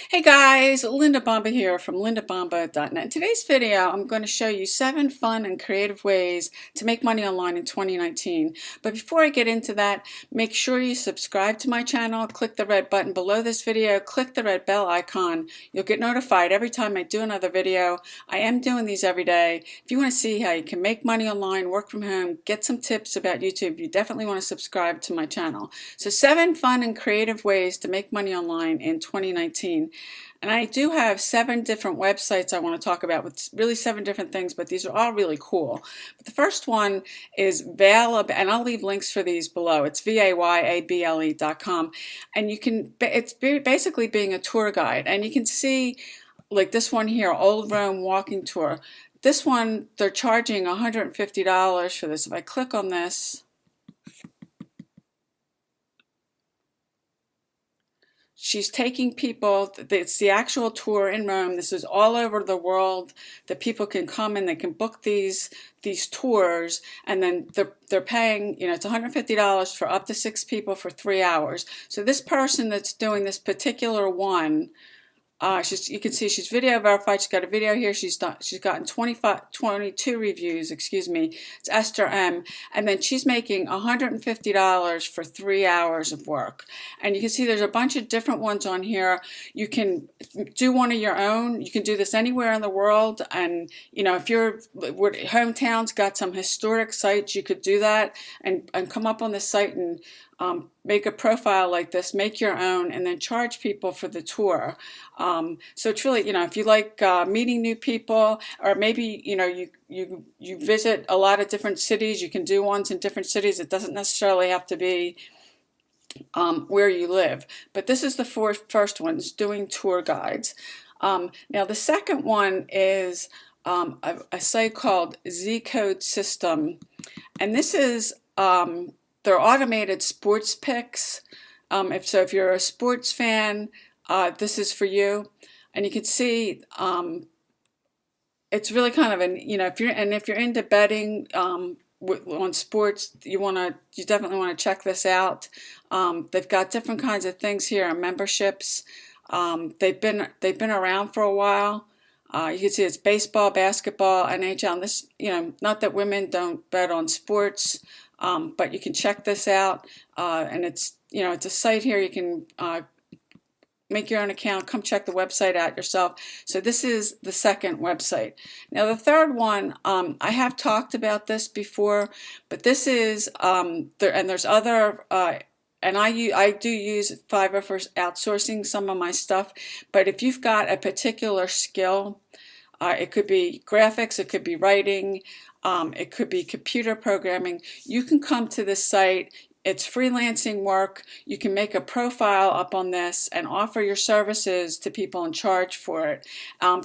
Hey guys, Linda Bomba here from lindabomba.net. In today's video, I'm going to show you 7 fun and creative ways to make money online in 2019. But before I get into that, make sure you subscribe to my channel, click the red button below this video, click the red bell icon. You'll get notified every time I do another video. I am doing these every day. If you want to see how you can make money online, work from home, get some tips about YouTube, you definitely want to subscribe to my channel. So 7 fun and creative ways to make money online in 2019. And I do have 7 different websites I want to talk about with really 7 different things, but these are all really cool. But the first one is Vailable, and I'll leave links for these below. It's VAYABLE.com, and you can, it's basically being a tour guide, and you can see like this one here, Old Rome Walking Tour. This one, they're charging $150 for this. If I click on this, she's taking people, it's the actual tour in Rome. This is all over the world that people can come and they can book these tours, and then they're paying, it's $150 for up to 6 people for 3 hours. So this person that's doing this particular one, you can see she's video verified. She's got a video here. She's gotten 22 reviews, excuse me. It's Esther M. And then she's making $150 for 3 hours of work. And you can see there's a bunch of different ones on here. You can do one of your own. You can do this anywhere in the world. And, if your hometown's got some historic sites, you could do that and come up on the site and make a profile like this, make your own, and then charge people for the tour. So it's really, if you like meeting new people, or maybe, you visit a lot of different cities, you can do ones in different cities. It doesn't necessarily have to be where you live. But this is the first one, is doing tour guides. Now the second one is a site called Z-Code System, and this is they're automated sports picks. If you're a sports fan, this is for you. And you can see it's really kind of if you're into betting on sports, you definitely want to check this out. They've got different kinds of things here, memberships. They've been around for a while. You can see it's baseball, basketball, NHL. And this, not that women don't bet on sports, but you can check this out. And it's a site here. You can make your own account. Come check the website out yourself. So this is the second website. Now the third one, I have talked about this before, but this is there's other. And I do use Fiverr for outsourcing some of my stuff. But if you've got a particular skill, it could be graphics, it could be writing, it could be computer programming, you can come to this site. It's freelancing work. You can make a profile up on this and offer your services to people and charge for it.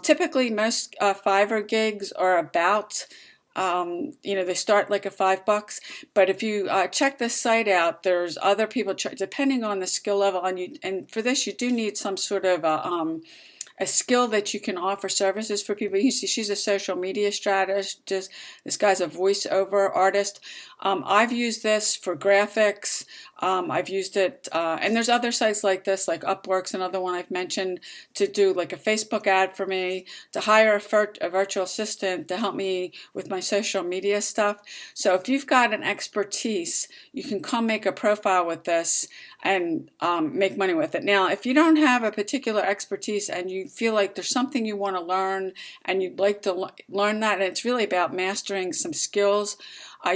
Typically, most Fiverr gigs are about they start like at $5, but if you check this site out, there's other people depending on the skill level, and for this you do need some sort of a skill that you can offer services for people. You see, she's a social media strategist. This guy's a voiceover artist. I've used this for graphics. I've used it, and there's other sites like this, like Upwork's another one I've mentioned, to do like a Facebook ad for me, to hire a virtual assistant to help me with my social media stuff. So if you've got an expertise, you can come make a profile with this and make money with it. Now, if you don't have a particular expertise and you feel like there's something you want to learn and you'd like to learn that, and it's really about mastering some skills,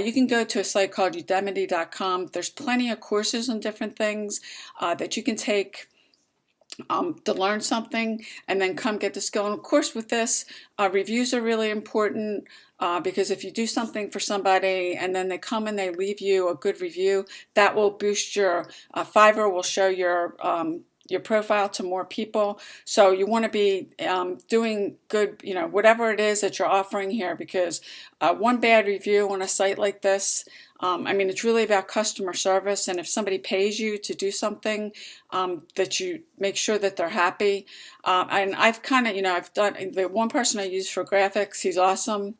you can go to a site called Udemy.com. There's plenty of courses on different things that you can take to learn something and then come get the skill. And of course with this, reviews are really important because if you do something for somebody and then they come and they leave you a good review, that will boost your Fiverr will show your profile to more people. So you want to be doing good, whatever it is that you're offering here, because one bad review on a site like this, it's really about customer service, and if somebody pays you to do something, that you make sure that they're happy. And I've kind of, I've done, the one person I use for graphics, he's awesome.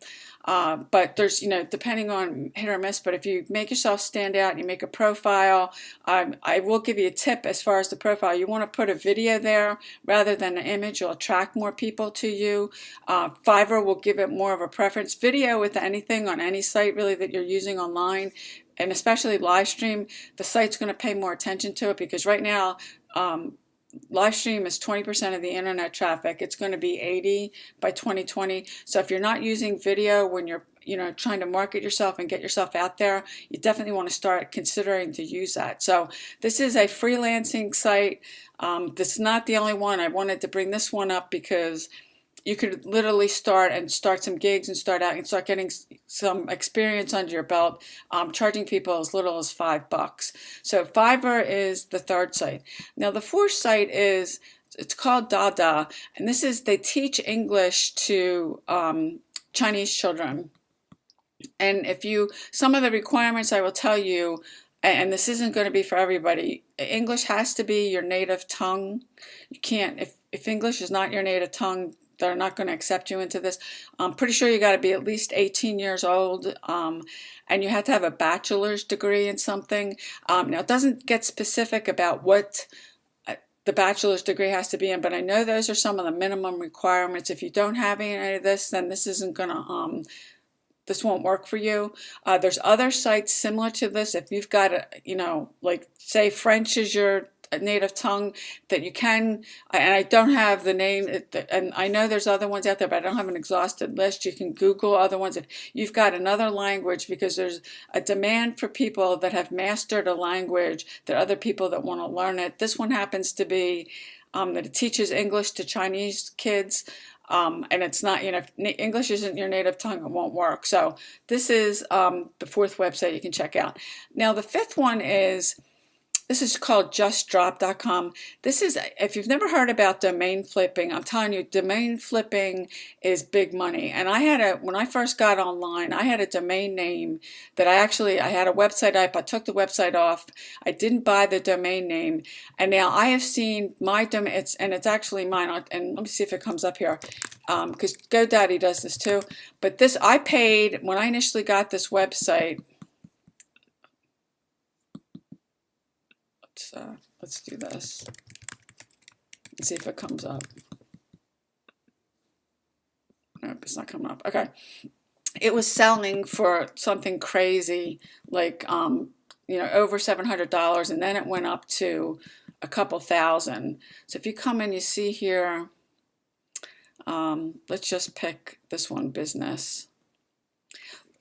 But there's, depending on hit or miss, but if you make yourself stand out and you make a profile, I will give you a tip as far as the profile. You want to put a video there rather than an image. You'll attract more people to you. Fiverr will give it more of a preference. Video with anything on any site really that you're using online, and especially live stream, the site's going to pay more attention to it, because right now, live stream is 20% of the internet traffic. It's going to be 80 by 2020. So if you're not using video when you're trying to market yourself and get yourself out there, you definitely want to start considering to use that. So this is a freelancing site. This is not the only one. I wanted to bring this one up because you could literally start some gigs and start out and start getting some experience under your belt, charging people as little as $5. So Fiverr is the third site. Now the fourth site it's called Dada, and they teach English to Chinese children. And some of the requirements I will tell you, and this isn't going to be for everybody, English has to be your native tongue. You can't, if English is not your native tongue, they're not going to accept you into this. I'm pretty sure you got to be at least 18 years old, and you have to have a bachelor's degree in something. Now, it doesn't get specific about what the bachelor's degree has to be in, but I know those are some of the minimum requirements. If you don't have any of this, then this won't work for you. There's other sites similar to this. If you've got like say French is your native tongue, that you can, and I don't have the name, and I know there's other ones out there, but I don't have an exhausted list. You can Google other ones if you've got another language, because there's a demand for people that have mastered a language, that other people that want to learn it. This one happens to be that it teaches English to Chinese kids. And it's not, if English isn't your native tongue, it won't work. So this is the fourth website you can check out. Now the fifth one this is called justdrop.com. This is, if you've never heard about domain flipping, I'm telling you, domain flipping is big money. And when I first got online, I had a domain name that I had a website up. I took the website off. I didn't buy the domain name. And now I have seen my domain, and it's actually mine. And let me see if it comes up here, because GoDaddy does this too. But I paid, when I initially got this website, let's do this and see if it comes up. Nope, it's not coming up. Okay. It was selling for something crazy, like, over $700, and then it went up to a couple thousand. So if you come in, you see here, let's just pick this one, business.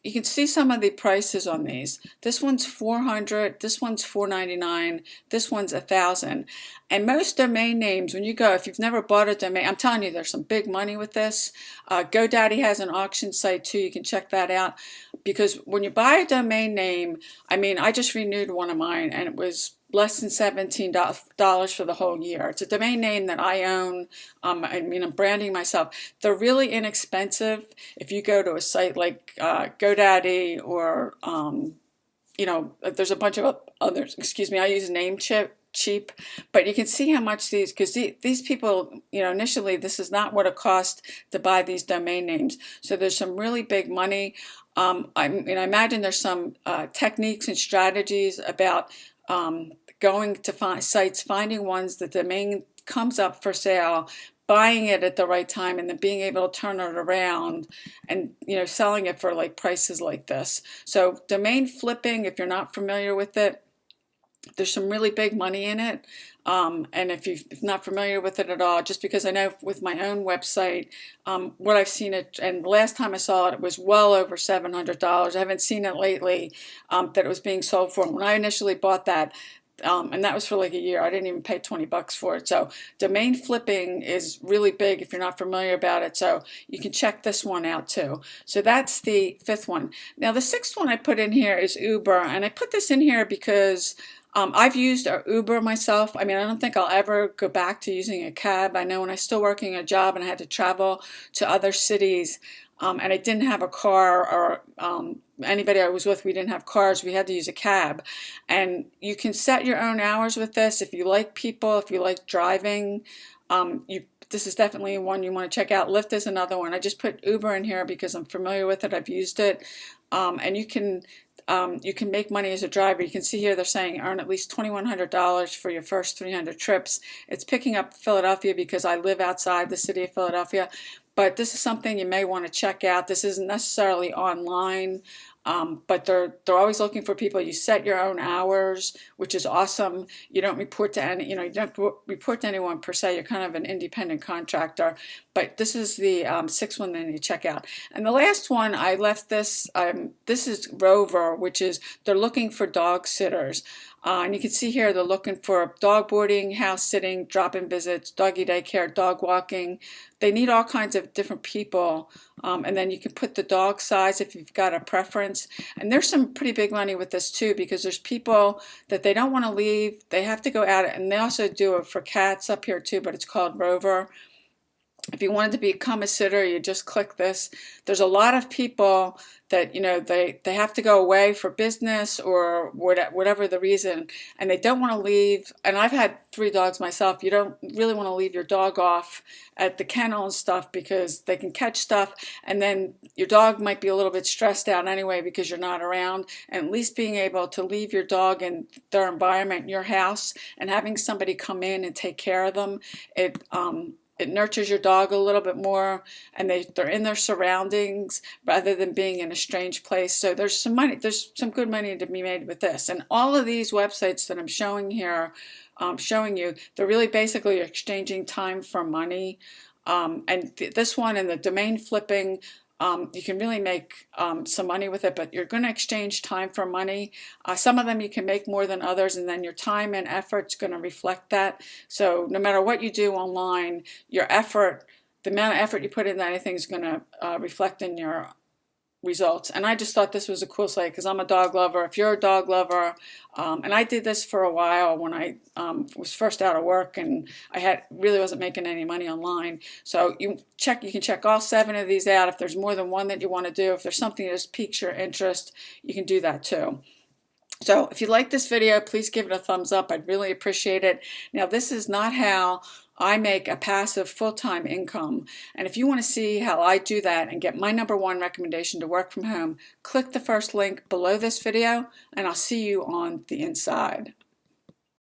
You can see some of the prices on these. This one's $400, this one's $499, this one's $1,000. And most domain names, when you go, if you've never bought a domain, I'm telling you, there's some big money with this. GoDaddy has an auction site too. You can check that out. Because when you buy a domain name, I just renewed one of mine, and it was less than $17 for the whole year. It's a domain name that I own. I'm branding myself. They're really inexpensive. If you go to a site like GoDaddy or, there's a bunch of others. Excuse me, I use Namecheap, but you can see how much because these people, initially this is not what it cost to buy these domain names. So there's some really big money. I imagine there's some techniques and strategies about going to find sites, finding ones that the domain comes up for sale, buying it at the right time, and then being able to turn it around and selling it for like prices like this. So domain flipping, if you're not familiar with it, there's some really big money in it. And if you're not familiar with it at all, just because I know with my own website, what I've seen it, and the last time I saw it, it was well over $700. I haven't seen it lately that it was being sold for. When I initially bought that, and that was for like a year, I didn't even pay 20 bucks for it. So domain flipping is really big if you're not familiar about it. So you can check this one out too. So that's the fifth one. Now the sixth one I put in here is Uber, and I put this in here because I've used Uber myself. I don't think I'll ever go back to using a cab. I know when I was still working a job and I had to travel to other cities, and I didn't have a car, or anybody I was with, we didn't have cars, we had to use a cab. And you can set your own hours with this if you like people, if you like driving. This is definitely one you want to check out. Lyft is another one. I just put Uber in here because I'm familiar with it. I've used it, and you can make money as a driver. You can see here they're saying earn at least $2,100 for your first 300 trips. It's picking up Philadelphia because I live outside the city of Philadelphia, but this is something you may want to check out. This isn't necessarily online. But they're always looking for people. You set your own hours, which is awesome. You don't report to any, you don't report to anyone per se. You're kind of an independent contractor. But this is the sixth one that you check out. And the last one I left this. This is Rover, which is they're looking for dog sitters. And you can see here they're looking for dog boarding, house sitting, drop-in visits, doggy daycare, dog walking. They need all kinds of different people. And then you can put the dog size if you've got a preference. And there's some pretty big money with this too, because there's people that they don't want to leave. They have to go out, and they also do it for cats up here too, but it's called Rover. If you wanted to become a sitter, you just click this. There's a lot of people that, they have to go away for business or whatever the reason, and they don't want to leave. And I've had 3 dogs myself. You don't really want to leave your dog off at the kennel and stuff because they can catch stuff, and then your dog might be a little bit stressed out anyway because you're not around. And at least being able to leave your dog in their environment, your house, and having somebody come in and take care of them, it nurtures your dog a little bit more, and they're in their surroundings rather than being in a strange place. So there's some good money to be made with this. And all of these websites that I'm showing here, showing you, they're really basically exchanging time for money. And this one and the domain flipping, you can really make some money with it, but you're going to exchange time for money. Some of them you can make more than others, and then your time and effort's going to reflect that. So no matter what you do online, your effort, the amount of effort you put in anything is going to reflect in your results. And I just thought this was a cool site because I'm a dog lover. If you're a dog lover, and I did this for a while when I was first out of work and I really wasn't making any money online. So you can check all 7 of these out. If there's more than one that you want to do, if there's something that just piques your interest, you can do that too. So if you like this video, please give it a thumbs up. I'd really appreciate it. Now, this is not how I make a passive full-time income. And if you want to see how I do that and get my #1 recommendation to work from home, click the first link below this video, and I'll see you on the inside.